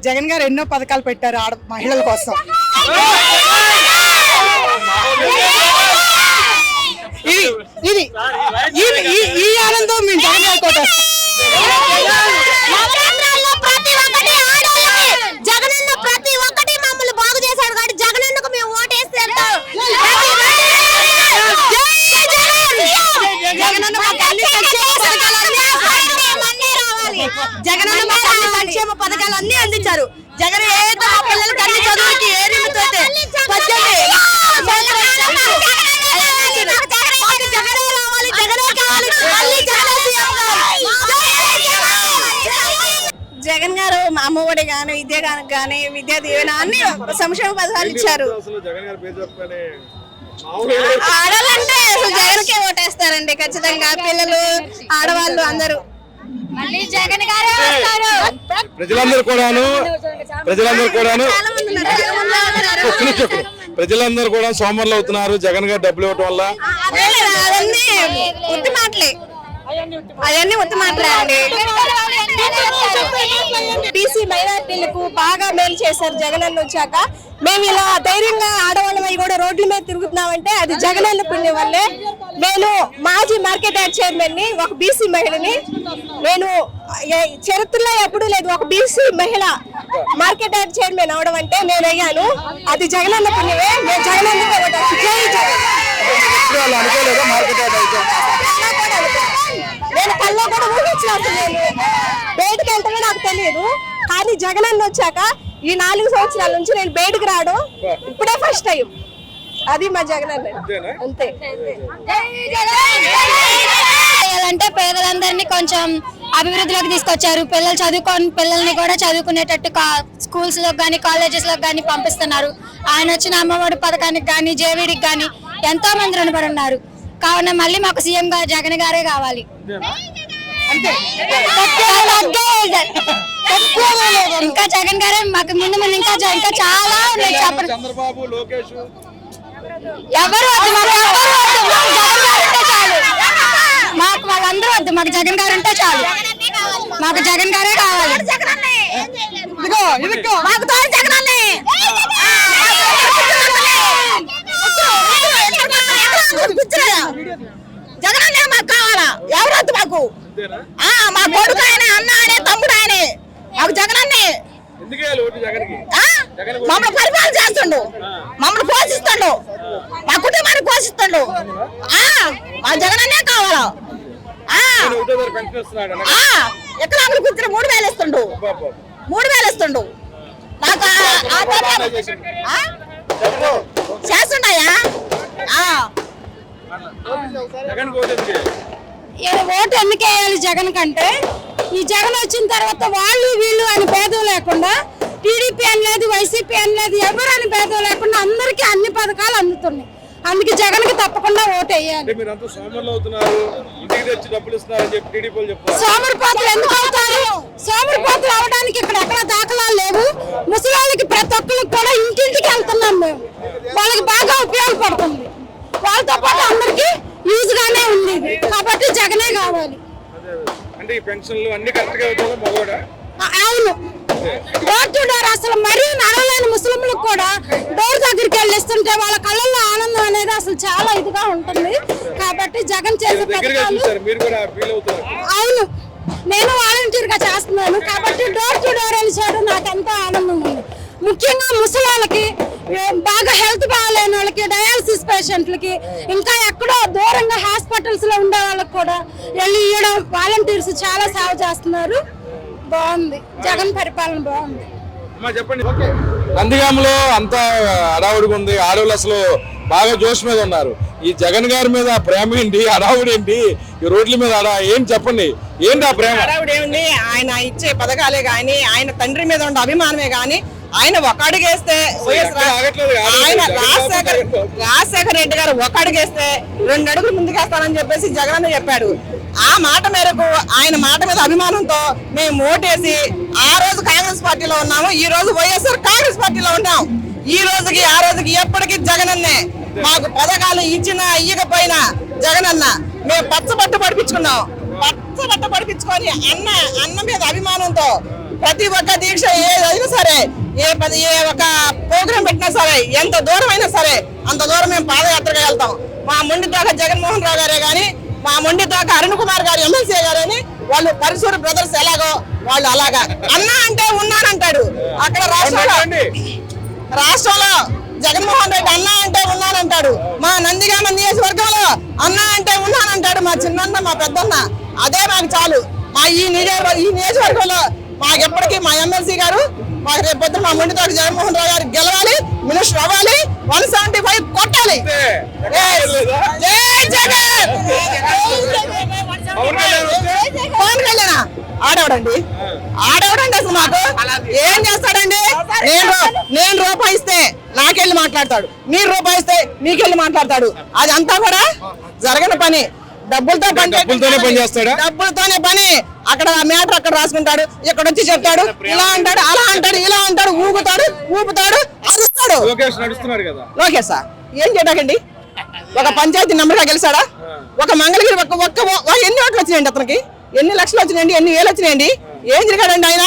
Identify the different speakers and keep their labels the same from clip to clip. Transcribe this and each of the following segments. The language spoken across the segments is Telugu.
Speaker 1: జగన్ గారు ఎన్నో పథకాలు పెట్టారు మహిళల కోసం. ఇది ఈ ఆనందం మేము జగన్ గారు కోటేస్తాం.
Speaker 2: జగనన్న ప్రతి ఒక్కటి మమ్మల్ని బాగు చేశాడు కాబట్టి జగనన్నకు మేము ఓటేస్తే జగనన్న సంక్షేమ పథకాలన్నీ అందించారు. జగన్ ఏదో పిల్లలకి అన్ని చదువుకి ఏరితో జగన్ గారు అమ్మఒడి గాని విద్యా దీవెన అన్ని సంక్షేమ పథకాలు ఇచ్చారు. ఆడవాళ్ళంటే అసలు జగన్కే ఓటేస్తారండి ఖచ్చితంగా. పిల్లలు ఆడవాళ్ళు అందరూ మళ్ళీ జగన్ గారే వస్తారు.
Speaker 3: ప్రజలందరూ కూడా సోమవారం అవుతున్నారు జగన్ గారు డబ్బులు ఇవ్వటం వల్ల.
Speaker 2: అవన్నీ ఉత్తి మాటలే అండి. బీసీ మైనార్టీలకు బాగా మేలు చేశారు జగనన్న వచ్చాక. మేము ఇలా ధైర్యంగా ఆడవాళ్ళమై కూడా రోడ్ల మీద తిరుగుతున్నామంటే అది జగనన్న పుణ్యం వల్లే. నేను మాజీ మార్కెట్ యార్డ్ చైర్మన్ ని, ఒక బీసీ మహిళని. నేను చరిత్రలో ఎప్పుడూ లేదు ఒక బీసీ మహిళ మార్కెట్ యార్డ్ చైర్మన్ అవడం అంటే నేను అయ్యాను. అది జగనన్న పుణ్యమే. నేను జగనన్న నేను కల్లో కూడా ఊహించాల్సి నేను బయటకు వెళ్తానో నాకు తెలియదు. కానీ జగనన్న వచ్చాక ఈ 4 సంవత్సరాల నుంచి నేను బయటకు రావడం ఇప్పుడే ఫస్ట్ టైం. అది మా జగనన్న అంతే.
Speaker 4: అంటే పేదలందరినీ కొంచెం అభివృద్ధిలోకి తీసుకొచ్చారు. పిల్లల్ని కూడా చదువుకునేటట్టు స్కూల్స్ లో కానీ కాలేజెస్ లో కానీ పంపిస్తున్నారు. ఆయన వచ్చిన అమ్మఒడి పథకానికి కానీ జేవీడికి కానీ ఎంతో మంది రుణపడి ఉన్నారు. కావున మళ్ళీ మాకు సీఎం గా జగన్ గారే కావాలి. ఇంకా జగన్ గారే మాకు ముందు ఇంకా చాలా ఉన్నాయి.
Speaker 3: చంద్రబాబు, లోకేష్
Speaker 4: ఎవరు వద్దు, మాకు వాళ్ళందరూ వద్దు. మాకు జగన్ గారు ఉంటే చాలు. మాకు జగన్ గారే కావాలి.
Speaker 2: జగనన్నే మాకు కావాలా? ఎవరొద్దు మాకు. మా కొడుకు ఆయన, అన్న ఆయనే, తమ్ముడు ఆయనే. మాకు జగనన్నే. మమ్మల్ని పరిపాలన చేస్తుండు, మమ్మల్ని పోషిస్తుండు, మా కుటుంబాన్ని పోషిస్తుండు. మా జగనన్నే కావాలా? ఎక్కడ కూర్చుని 3000 ఇస్తుండు. 3000 ఇస్తుండు. నాకు చేస్తుండయా?
Speaker 4: ఓటు ఎందుకు వేయాలి జగన్ కంటే, ఈ జగన్ వచ్చిన తర్వాత వాళ్ళు వీళ్ళు అని భేదం లేకుండా, టీడీపీ అని లేదు, వైసీపీ అని లేదు, ఎవరు అని భేదం లేకుండా అందరికీ అన్ని పథకాలు అందుతున్నాయి. అందుకే జగన్ కి తప్పకుండా ఓటు వేయాలి. సోమరిపోతులు ఎందుకు అవుతారు? సోమరిపోతులు అవడానికి ఇక్కడ ఎక్కడ దాఖలాలు లేవు. ముసలి ప్రతి ఒక్కరికి కూడా ఇంటింటికి వెళ్తున్నాం మేము. వాళ్ళకి బాగా ఉపయోగపడుతుంది. వాళ్ళతో పాటు అందరికి యూజ్ గానే ఉంది. కాబట్టి జగనే కావాలి. అవును, డోర్ టు డోర్. అసలు మరీ నడవలేని ముస్లింలకు కూడా డోర్ దగ్గరికి వెళ్ళిస్తుంటే వాళ్ళ కళ్ళల్లో ఆనందం అనేది అసలు చాలా ఇదిగా ఉంటుంది. కాబట్టి జగన్ చేసే పథకాలు. అవును, నేను వాలంటీర్ గా చేస్తున్నాను కాబట్టి డోర్ టు డోర్ వెళ్ళాడు నాకు ఎంతో ఆనందం ఉంది. ముఖ్యంగా ముసలాళ్ళకి, బాగా హెల్త్ బాగాలేని వాళ్ళకి, డయాలసిస్ పేషెంట్లకి, ఇంకా ఎక్కడో దూరంగా హాస్పిటల్స్ లో ఉండే వాళ్ళకి కూడా వెళ్ళి ఇవ్వడం వాలంటీర్స్ చాలా సేవ చేస్తున్నారు. బాగుంది, జగన్ పరిపాలన బాగుంది.
Speaker 3: నందిగామలో అంతా హడావుడిగా ఉంది. ఆడవాళ్ళు అసలు బాగా జోష్ మీద ఉన్నారు. ఈ జగన్ గారి మీద ప్రేమ ఏంటి, హడావుడి ఏంటి, ఈ రోడ్ల మీద ఏం చెప్పండి, ఏంటి ఆ ప్రేమ?
Speaker 1: హడావుడి ఏముంది? ఆయన ఇచ్చే పథకాలే గాని, ఆయన తండ్రి మీద ఉండే అభిమానమే గాని, ఆయన ఒక అడుగేస్తే ఆయన రాజశేఖర రెడ్డి గారు ఒక అడుగేస్తే 2 అడుగులు ముందుకేస్తానని చెప్పేసి జగన్ చెప్పాడు. ఆ మాట మేరకు, ఆయన మాట మీద అభిమానంతో మేము ఓటేసి ఆ రోజు కాంగ్రెస్ పార్టీలో ఉన్నాము. ఈ రోజు వైఎస్ఆర్ కాంగ్రెస్ పార్టీలో ఉన్నాం. ఈ రోజుకి ఆ రోజుకి ఎప్పటికీ జగనన్నే. మాకు పథకాలు ఇచ్చినా ఇయ్యకపోయినా జగనన్న. మేము పచ్చబట్ట పడిపించుకున్నాం. పచ్చబట్ట పడిపించుకొని అన్న మీద అభిమానంతో ప్రతి ఒక్క దీక్ష ఏదైనా సరే, ఏ ఒక ప్రోగ్రాం పెట్టినా సరే, ఎంత దూరం అయినా సరే అంత దూరం మేము పాదయాత్రగా వెళ్తాం. మా మొండితోక జగన్మోహన్ రావు గారే గాని, మా మొండితోక అరుణ్ కుమార్ గారు ఎమ్మెల్సీ గారని, వాళ్ళు పరశుర బ్రదర్స్ ఎలాగో వాళ్ళు అలాగా. అన్నా అంటే ఉన్నానంటాడు. అక్కడ రాష్ట్రంలో జగన్మోహన్ రెడ్డి అన్నా అంటే ఉన్నానంటాడు. మా నందిగామ నియోజకవర్గంలో అన్నా అంటే ఉన్నానంటాడు. మా చిన్నన్న, మా పెద్దన్న, అదే మాకు చాలు. మా ఈ నియోజకవర్గంలో మాకు ఎప్పటికీ మా ఎమ్మెల్సీ గారు, మాకు రేపు పొద్దున మా మొండితోక జగన్మోహన్ రావు గారు గెలవాలి, మినిస్టర్ అవ్వాలి, 175 కొట్టాలి. జై జగన్. పవన్ కళ్యాణ్ ఆడవడండి అసలు మాకు ఏం చేస్తాడండి? నేను రూపాయి ఇస్తే నాకెళ్ళి మాట్లాడతాడు, మీరు రూపాయి ఇస్తే మీకెళ్ళి మాట్లాడతాడు. అది అంతా కూడా జరగని పని. డబ్బులతోనే పని. అక్కడ మ్యాటర్ అక్కడ రాసుకుంటాడు, ఇక్కడ వచ్చి చెప్తాడు, ఇలా అంటాడు, అలా అంటాడు, ఇలా అంటాడు, ఊపుతాడు, అరుస్తాడు. లోకేష్ ఏం చేయడాకండి? ఒక పంచాయతీ నెంబర్గా గెలిచాడా? ఒక మంగళగిరి ఎన్ని ఓట్లు వచ్చినాయండి అతనికి? ఎన్ని లక్షలు వచ్చినాయండి? ఎన్ని వేలు వచ్చినాయండి? ఏం జరిగాడండి ఆయన?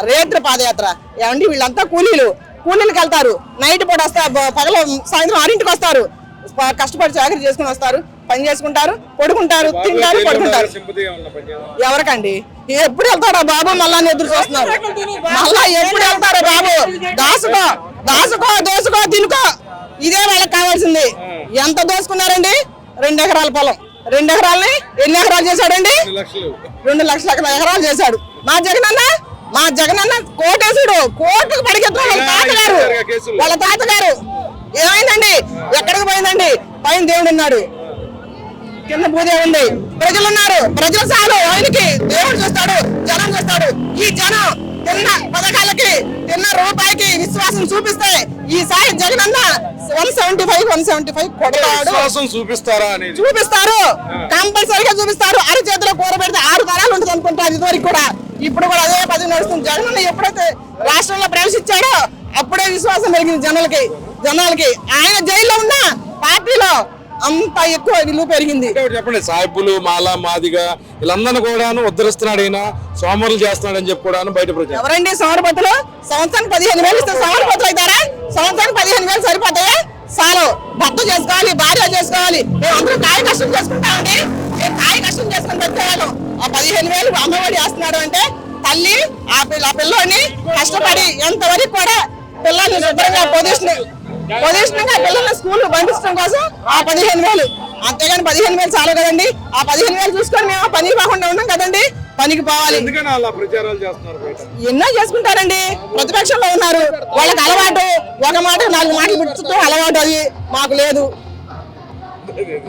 Speaker 1: రేత్రి పాదయాత్ర. ఏమండి వీళ్ళంతా కూలీలకు వెళ్తారు, నైట్ పూట వస్తారు, పగల సాయంత్రం 6ంటికి వస్తారు, కష్టపడి చాకరీ చేసుకుని వస్తారు, పని చేసుకుంటారు, పడుకుంటారు, తింటారు, పడుకుంటారు. ఎవరికండి? ఎప్పుడు వెళ్తారా బాబు? మళ్ళా ఎదురు చూస్తున్నారు. మళ్ళా ఎప్పుడు వెళ్తారా బాబు? దోసుకో తినుకో, ఇదే వాళ్ళకి కావాల్సింది. ఎంత దోసుకున్నారండి? 2 ఎకరాల పొలం. 2 ఎకరాలని ఎన్ని ఎకరాలు చేశాడండి? 2 లక్షల ఎకరాలు చేశాడు. మా జగనన్న కోటేశుడు, కోర్టుకు పడికెత్తున్నారు వాళ్ళ తాతగారు. ఏమైందండి? ఎక్కడికి పోయిందండి? పైన దేవుడు ఉన్నాడు, కింద పూజ ఉంది, ప్రజలు ఉన్నారు. ప్రజలు చాలు ఆయనకి. దేవుడు చూస్తాడు, జనం చూస్తాడు. ఈ జనం తిన్న పథకాలకి, తిన్న రూపాయికి విశ్వాసం చూపిస్తే ఈసారి జగనన్న 175 కొడతాడు. చూపిస్తారు, కంపల్సరీగా చూపిస్తారు. అరచేతిలో కూర పెడితే 6 తరాలు ఉంటుంది అనుకుంటారు ఇదివరకు కూడా. ఇప్పుడు కూడా అదే పదవి నడుస్తుంది. జగనన్న ఎప్పుడైతే రాష్ట్రంలో ప్రవేశించాడో అప్పుడే విశ్వాసం పెరిగింది జనాలకి. ఆయన జైల్లో ఉన్న పార్టీలో అంత ఎక్కువ విలువ పెరిగింది.
Speaker 3: చెప్పండి, సాయిబులు, మాలా, మాదిగా వీళ్ళందరినీ కూడా ఉద్ధరిస్తున్నాడు, ఆయన సోమరులు చేస్తున్నాడు అని చెప్పి కూడా బయట ప్రజలు.
Speaker 1: ఎవరండి సోమరపతులు? సంవత్సరానికి 15,000 ఇస్తే సోమరపతులు అవుతారా? సంవత్సరానికి 15,000 సరిపోతాయా? చాలు. భర్త చేసుకోవాలి, భార్య చేసుకోవాలి. మేము అందరూ కాయ కష్టం చేసుకుంటామండి. మేము కాయ కష్టం చేసుకుని పెట్టేవాళ్ళం. ఆ 15,000 అమ్మఒడి వేస్తున్నాడు అంటే తల్లి ఆ పిల్లోని కష్టపడి ఎంతవరకు కూడా పిల్లల్ని శుభ్రంగా పొజిషన్ గా పిల్లల్ని స్కూల్ పంపించడం కోసం ఆ 15,000. అంతేగాని 15,000 చాలు కదండి. ఆ 15,000 చూసుకొని మేము పనికి పోకుండా ఉన్నాం కదండి. పనికి పోవాలి. ఎన్నో చేసుకుంటారండి. ప్రతిపక్షంలో ఉన్నారు, వాళ్ళకి అలవాటు. ఒక మాట 4 మాటలు పెట్టుతూ అలవాటు. అది మాకు లేదు.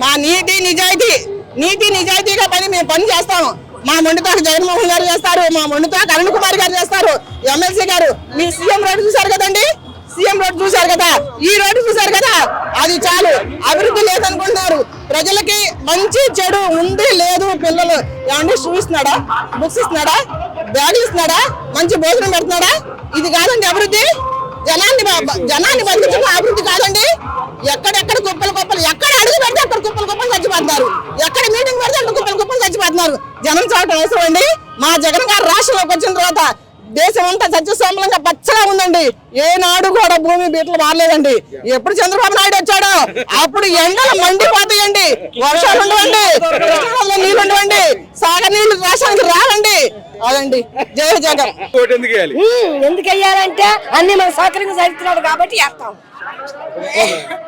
Speaker 1: మా నీతి నిజాయితీగా మేము పని చేస్తాము. మా మొండితోక జగన్మోహన్ గారు చేస్తారు, మా మొండితోక అరుణ్ కుమార్ గారు చేస్తారు, ఎమ్మెల్సీ గారు. మీ సీఎం రోడ్డు చూసారు కదండి, ఈ రోడ్డు చూసారు కదా, అది చాలు. అభివృద్ధి లేదనుకుంటున్నారు. ప్రజలకి మంచి చెడు ఉంది లేదు. పిల్లలు ఏమంటే షూ ఇస్తున్నాడా, బుక్స్ ఇస్తున్నాడా, బ్యాగులు ఇస్తున్నాడా, మంచి భోజనం పెడుతున్నాడా? ఇది కాదండి అభివృద్ధి. జనాన్ని బంధించడం అభివృద్ధి కాదండి. ఎక్కడెక్కడ కుప్పలు ఎక్కడ అడుగు పెడితే అక్కడ కుప్పలు చచ్చిపోతున్నారు. ఎక్కడ మీటింగ్ పెడితే అక్కడ కుప్పలు చచ్చిపోతున్నారు. జనం చావటం అవసరం అండి. మా జగన్ గారు రాష్ట్రంలోకి వచ్చిన తర్వాత దేశం అంతా సత్యసోమలంగా పచ్చగా ఉందండి. ఏనాడు కూడా భూమి బీటలు మారలేదండి. ఎప్పుడు చంద్రబాబు నాయుడు వచ్చాడో అప్పుడు ఎండలు మండిపోతాయండి, వర్షాలు ఉండవండి, నీళ్లు ఉండవండి, సాగర్ నీళ్లు రాష్ట్రానికి రావండి. అదండి జయ జగన్.
Speaker 2: ఎందుకు వెయ్యాలంటే అన్ని మన సౌకర్యంగా జరుగుతున్నాడు కాబట్టి వేస్తాం.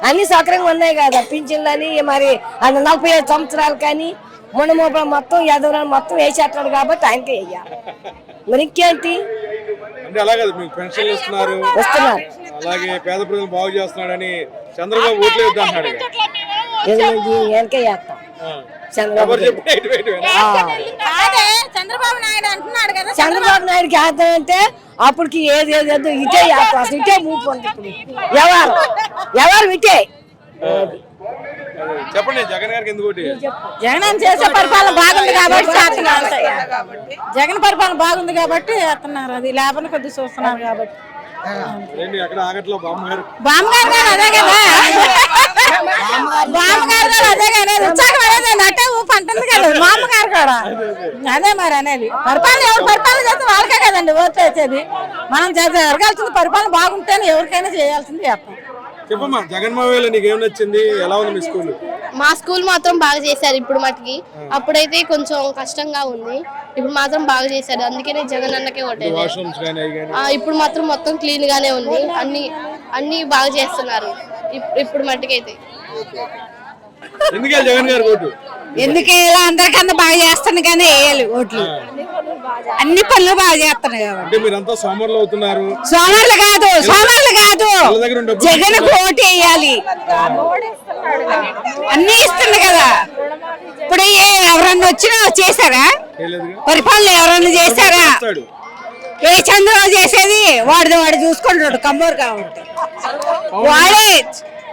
Speaker 2: అన్ని సౌకర్యంగా ఉన్నాయి కదా, పింఛన్లని మరి 45 సంవత్సరాలు కానీ మొండమోపల మొత్తం యాదవరాలు మొత్తం వేసేస్తున్నాడు కాబట్టి ఆయనకే వెయ్యాలి. మరి ఇంకేంటి
Speaker 3: అంటే అలాగే మీకు పెన్షన్లు ఇస్తున్నారు, అలాగే పేద ప్రజలు బాగు చేస్తున్నాడని చంద్రబాబు ఓట్లు వేద్దామన్నాడు.
Speaker 2: చంద్రబాబు నాయుడుకి వేద్దామంటే అప్పటికి ఏది ఇటే అసలు ఇటే మూపు ఉంది. ఇప్పుడు ఎవరు ఇటే.
Speaker 3: చెప్పండి, జగన్ గారికి ఎందుకు?
Speaker 4: జగన్ చేసే పరిపాలన బాగుంది కాబట్టి జగన్ పరిపాలన బాగుంది కాబట్టి వేస్తున్నారు. అది లేబర్ కొద్దిగా చూస్తున్నారు కాబట్టి.
Speaker 3: అక్కడ ఆగట్లో బామ్మగారు
Speaker 4: అదే కదా మామగారు కూడా అదే కానీ ఉత్సాహం అనేది అంటే పంటుంది కదా మామగారు కూడా అదే మరి అనేది పరిపాలన ఎవరు పరిపాలన చేస్తే వాళ్ళకే కదండి ఓటు వేసేది. మనం జరగాల్సింది పరిపాలన బాగుంటేనే ఎవరికైనా చేయాల్సింది చేస్తాం.
Speaker 3: చెప్పమ్మా, జగన్మోహన్ నీకు ఏం నచ్చింది? ఎలా ఉంది మీ స్కూల్?
Speaker 5: మా స్కూల్ మాత్రం బాగా చేశారు ఇప్పుడు మటుకి. అప్పుడైతే కొంచెం కష్టంగా ఉంది, ఇప్పుడు మాత్రం బాగా చేశారు. అందుకనే జగన్ అన్నకే ఓటేది. ఇప్పుడు మాత్రం మొత్తం క్లీన్ గానే ఉంది, అన్ని బాగా చేస్తున్నారు ఇప్పుడు మట్టుకైతే.
Speaker 3: ఎందుకే జగన్ గారు ఓటు?
Speaker 4: ఎందుకే అందరికన్నా బాగా చేస్తాను కానీ వేయాలి ఓట్లు. అన్ని పనులు బాగా చేస్తున్నాయి
Speaker 3: అంటే మీరంతా సోమవారం అవుతున్నారు.
Speaker 4: సోమవారాలు కాదు జగన్ ఓటు వేయాలి. అన్ని ఇస్తుంది కదా. ఇప్పుడు ఎవరన్నా వచ్చినా చేశారా? పరిపాలన ఎవరన్నా చేశారా? ఏ చంద్రబాబు చేసేది వాడు చూసుకుంటాడు కమ్మూరు కాబట్టి వాడే.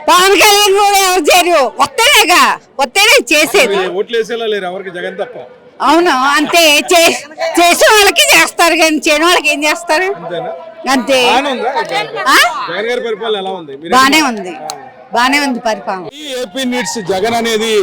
Speaker 4: పవన్ కళ్యాణ్ కూడా ఎవరు చేయరు, వస్తేనే చేసేది.
Speaker 3: ఓట్లు వేసేలా లేరు ఎవరికి జగన్ తప్ప.
Speaker 4: అవును అంతే, చేసే వాళ్ళకి చేస్తారు కానీ చేయని వాళ్ళకి ఏం చేస్తారు అంతే.
Speaker 3: జగన్ గారి పరిపాలన ఎలా ఉంది?
Speaker 4: బానే ఉంది పరిపాలన.
Speaker 3: ఈ ఏపీ నీడ్స్ జగన్ అనేది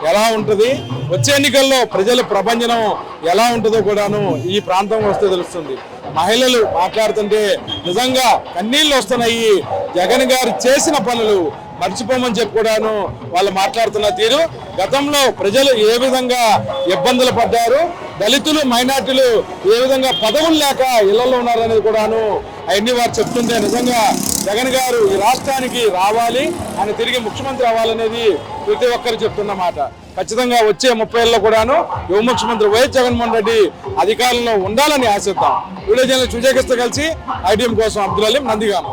Speaker 3: ఎలా ఉంటది, వచ్చే ఎన్నికల్లో ప్రజల ప్రభంజనం ఎలా ఉంటుందో కూడాను ఈ ప్రాంతం వస్తే తెలుస్తుంది. మహిళలు మాట్లాడుతుంటే నిజంగా కన్నీళ్ళు వస్తున్నాయి. జగన్ గారు చేసిన పనులు మర్చిపోమని చెప్పి కూడాను వాళ్ళు మాట్లాడుతున్న తీరు, గతంలో ప్రజలు ఏ విధంగా ఇబ్బందులు పడ్డారు, దళితులు మైనార్టీలు ఏ విధంగా పదవులు లేక ఇళ్లలో ఉన్నారనేది కూడాను అవన్నీ వారు చెప్తుంటే నిజంగా జగన్ గారు ఈ రాష్ట్రానికి రావాలి, ఆయన తిరిగి ముఖ్యమంత్రి అవ్వాలనేది ప్రతి ఒక్కరు చెప్తున్న మాట. ఖచ్చితంగా వచ్చే 30 ఏళ్ళలో కూడాను యువ ముఖ్యమంత్రి వైఎస్ జగన్మోహన్ రెడ్డి అధికారంలో ఉండాలని ఆశిద్దాం. వీడియో జర్నలిస్ట్ విజయకృష్ణ కలిసి ITM కోసం అబ్దుల్ అలీం, నందిగామ.